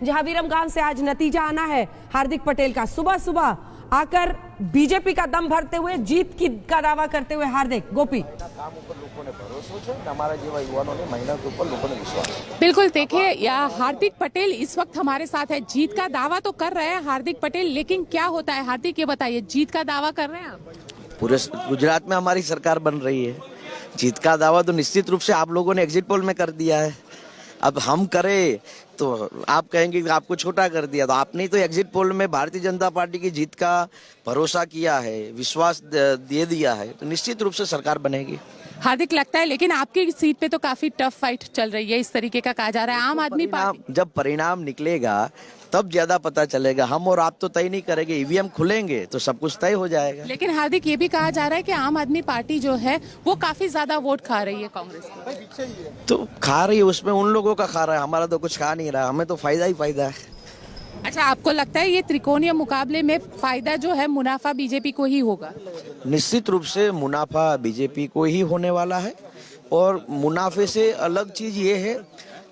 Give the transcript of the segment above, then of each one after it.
जहां विरमगाम से आज नतीजा आना है हार्दिक पटेल का। सुबह सुबह आकर बीजेपी का दम भरते हुए जीत का दावा करते हुए हार्दिक। गोपी, बिल्कुल, देखिए हार्दिक पटेल इस वक्त हमारे साथ है। जीत का दावा तो कर रहे हैं हार्दिक पटेल, लेकिन क्या होता है हार्दिक, ये बताइए, जीत का दावा कर रहे हैं आप? पूरे गुजरात में हमारी सरकार बन रही है। जीत का दावा तो निश्चित रूप से आप लोगों ने एग्जिट पोल में कर दिया है। अब हम करें तो आप कहेंगे कि आपको छोटा कर दिया। तो आपने तो एग्जिट पोल में भारतीय जनता पार्टी की जीत का भरोसा किया है, विश्वास दे दिया है, तो निश्चित रूप से सरकार बनेगी। हार्दिक, लगता है लेकिन आपकी सीट पे तो काफी टफ फाइट चल रही है, इस तरीके का कहा जा रहा है। आम आदमी पार्टी, जब परिणाम निकलेगा तब ज्यादा पता चलेगा। हम और आप तो तय नहीं करेंगे, ईवीएम खुलेंगे तो सब कुछ तय हो जाएगा। लेकिन हार्दिक, ये भी कहा जा रहा है कि आम आदमी पार्टी जो है वो काफी ज्यादा वोट खा रही है कांग्रेस को। तो खा रही है, उसमें उन लोगों का खा रहा है, हमारा तो कुछ खा नहीं रहा। हमें तो फायदा ही फायदा है। अच्छा, आपको लगता है ये त्रिकोणीय मुकाबले में फायदा जो है मुनाफा बीजेपी को ही होगा? निश्चित रूप से मुनाफा बीजेपी को ही होने वाला है। और मुनाफे से अलग चीज ये है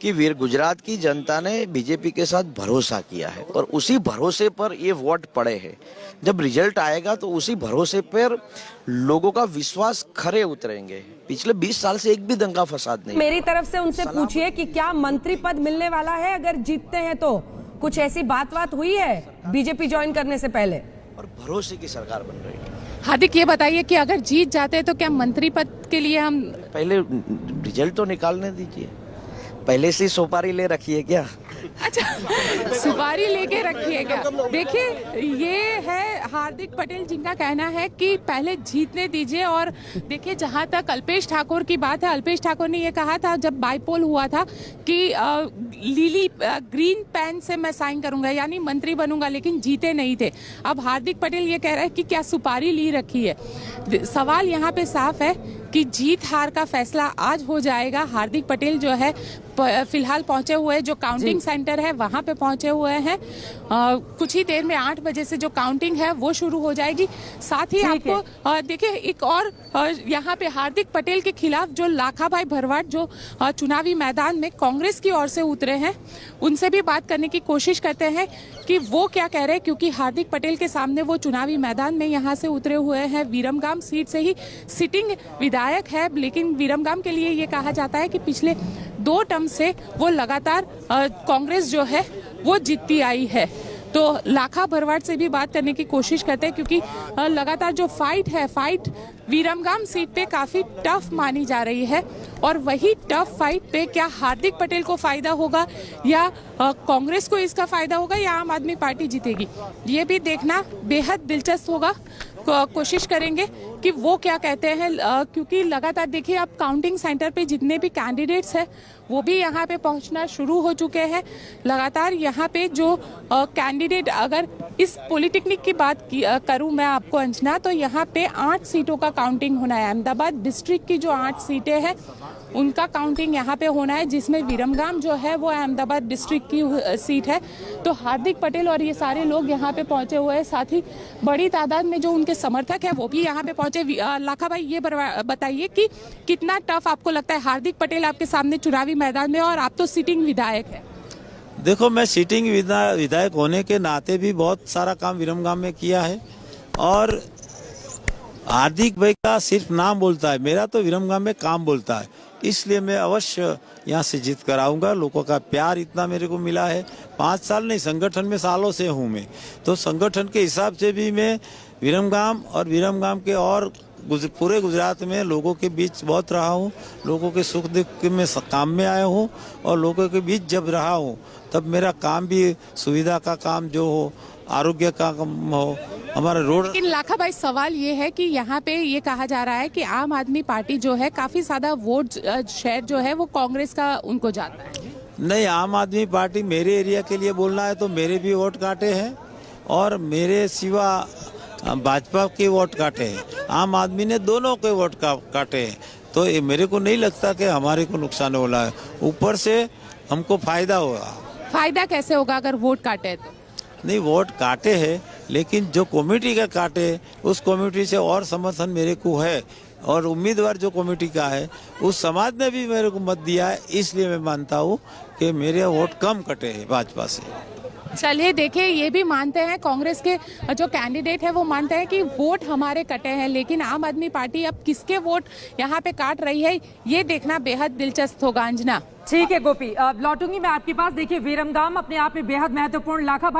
कि वीर गुजरात की जनता ने बीजेपी के साथ भरोसा किया है और उसी भरोसे पर ये वोट पड़े हैं। जब रिजल्ट आएगा तो उसी भरोसे पर लोगों का विश्वास खरे उतरेंगे। पिछले 20 साल से एक भी दंगा फसाद नहीं। मेरी तरफ से उनसे पूछिए कि क्या मंत्री पद मिलने वाला है अगर जीतते हैं तो? कुछ ऐसी बात हुई है बीजेपी ज्वाइन करने से पहले? और भरोसे की सरकार बन रही है। हार्दिक, ये बताइए कि अगर जीत जाते हैं तो क्या मंत्री पद के लिए हम पहले रिजल्ट तो निकालने दीजिए। पहले से सुपारी ले रखी है क्या? अच्छा, सुपारी लेके रखिएगा। देखिए, ये है हार्दिक पटेल जिनका कहना है कि पहले जीतने दीजिए। और देखिए, जहां तक अल्पेश ठाकुर की बात है, अल्पेश ठाकुर ने ये कहा था जब बाईपोल हुआ था कि लीली ग्रीन पेन से मैं साइन करूंगा, यानी मंत्री बनूंगा, लेकिन जीते नहीं थे। अब हार्दिक पटेल ये कह रहे हैं कि क्या सुपारी ली रखी है। सवाल यहाँ पे साफ है कि जीत हार का फैसला आज हो जाएगा। हार्दिक पटेल जो है फिलहाल पहुंचे हुए, जो काउंटिंग सेंटर है वहां पे पहुंचे हुए हैं। कुछ ही देर में 8 बजे से जो काउंटिंग है वो शुरू हो जाएगी। साथ ही आपको देखिए एक और यहाँ पे हार्दिक पटेल के खिलाफ जो लाखाभाई भरवाड़ जो चुनावी मैदान में कांग्रेस की ओर से उतरे हैं, उनसे भी बात करने की कोशिश करते हैं कि वो क्या कह रहे हैं, क्योंकि हार्दिक पटेल के सामने वो चुनावी मैदान में यहाँ से उतरे हुए हैं। विरमगाम सीट से ही सिटिंग विधायक है, लेकिन विरमगाम के लिए ये कहा जाता है कि पिछले 2 टर्म से वो लगातार कांग्रेस जो है वो जीतती आई है। तो लाखा भरवाड़ से भी बात करने की कोशिश करते हैं, क्योंकि लगातार जो फाइट विरमगाम सीट पे काफी टफ मानी जा रही है। और वही टफ फाइट पे क्या हार्दिक पटेल को फायदा होगा या कांग्रेस को इसका फायदा होगा या आम आदमी पार्टी जीतेगी, ये भी देखना बेहद दिलचस्प होगा। कोशिश करेंगे कि वो क्या कहते हैं, क्योंकि लगातार देखिए अब काउंटिंग सेंटर पे जितने भी कैंडिडेट्स हैं वो भी यहाँ पे पहुँचना शुरू हो चुके हैं। लगातार यहाँ पे जो कैंडिडेट, अगर इस पॉलिटेक्निक की बात करूँ मैं आपको अंजना, तो यहाँ पे 8 सीटों का काउंटिंग होना है। अहमदाबाद डिस्ट्रिक्ट की जो 8 सीटें हैं उनका काउंटिंग यहाँ पे होना है, जिसमें विरमगाम जो है वो अहमदाबाद डिस्ट्रिक्ट की सीट है। तो हार्दिक पटेल और ये सारे लोग यहाँ पे पहुंचे हुए हैं। साथ ही बड़ी तादाद में जो उनके समर्थक है वो भी यहाँ पे पहुंचे। लाखा भाई, ये बताइए कि कितना टफ आपको लगता है हार्दिक पटेल आपके सामने चुनावी मैदान में, और आप तो सिटिंग विधायक है। देखो, मैं सिटिंग विधायक होने के नाते भी बहुत सारा काम विरमगाम में किया है और हार्दिक भाई का सिर्फ नाम बोलता है, मेरा तो विरमगाम में काम बोलता है। इसलिए मैं अवश्य यहाँ से जीत कर आऊँगा। लोगों का प्यार इतना मेरे को मिला है, 5 साल नहीं, संगठन में सालों से हूँ मैं, तो संगठन के हिसाब से भी मैं विरमगाम और विरमगाम के और पूरे गुजरात में लोगों के बीच बहुत रहा हूँ। लोगों के सुख दुख में काम में आया हूँ और लोगों के बीच जब रहा हूँ तब मेरा काम भी सुविधा का काम जो हो, आरोग्य का काम हो, हमारा रोड। लेकिन लाखा भाई, सवाल ये है कि यहाँ पे ये कहा जा रहा है कि आम आदमी पार्टी जो है काफी ज्यादा वोट शेयर जो है वो कांग्रेस का उनको जाता है। नहीं, आम आदमी पार्टी मेरे एरिया के लिए बोलना है तो मेरे भी वोट काटे हैं और मेरे सिवा भाजपा के वोट काटे हैं। आम आदमी ने दोनों के वोट काटे हैं, तो ये मेरे को नहीं लगता कि हमारे को नुकसान हो रहा है। ऊपर से हमको फायदा होगा। फायदा कैसे होगा अगर वोट काटे तो? नहीं, वोट काटे हैं, लेकिन जो कमेटी का काटे उस कमेटी से और समर्थन मेरे को है और उम्मीदवार जो कमेटी का है उस समाज ने भी मेरे को मत दिया है, इसलिए मैं मानता हूँ कि मेरे वोट कम कटे हैं भाजपा से। चलिए देखिए, ये भी मानते हैं कांग्रेस के जो कैंडिडेट है वो मानते हैं कि वोट हमारे कटे हैं, लेकिन आम आदमी पार्टी अब किसके वोट यहाँ पे काट रही है ये देखना बेहद दिलचस्प होगा। अंजना, ठीक है गोपी, लौटूंगी मैं आपके पास। देखिए विरमगाम अपने आप में बेहद महत्वपूर्ण, लाखा भाई